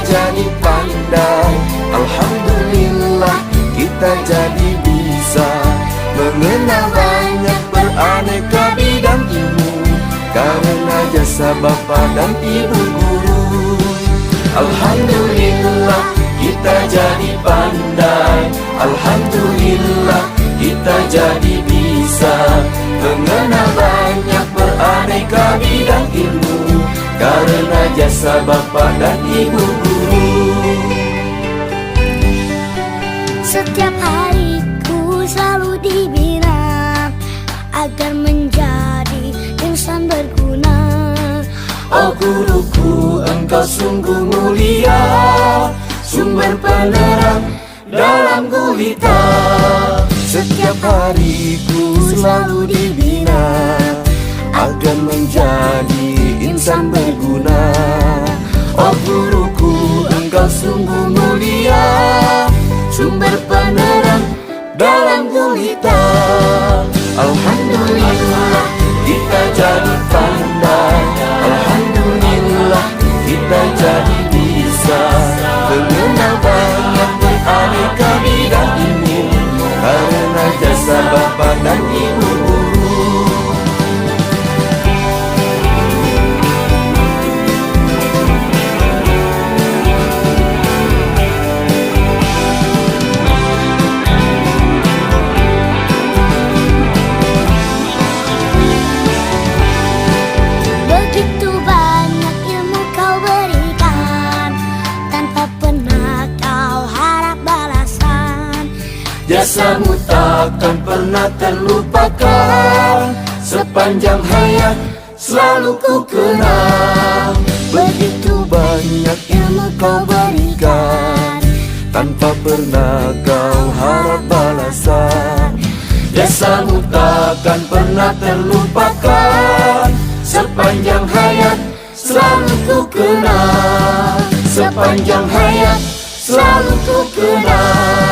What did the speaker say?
jadi pandai. Alhamdulillah kita jadi bisa mengenal banyak beraneka bidang ilmu karena jasa Bapa dan Ibu guru. Alhamdulillah kita jadi pandai. Alhamdulillah kita jadi bisa mengenal banyak beraneka bidang ilmu karena jasa Bapa dan Ibu guru. Setiap hariku selalu dibina agar menjadi insan berguna. Oh guruku, engkau sungguh mulia, sumber penerang dalam gulita. Setiap hariku selalu dibina agar menjadi insan berguna. Oh guruku, engkau sungguh mulia, sumber penerang dalam gulita. Alhamdulillah kita jadi pandai. Alhamdulillah kita jadi bisa mengenal banyak beraneka bidang ilmu karena jasa Bapa dan Ibu guru. Begitu banyak ilmu kau berikan, tanpa pernah kau harap balasan. Jasamu takkan pernah terlupakan, sepanjang hayat selalu ku kenang. Begitu banyak ilmu kau berikan, tanpa pernah kau harap balasan. Jasamu takkan pernah terlupakan, sepanjang hayat selalu ku kenang. Sepanjang hayat selalu ku kenang.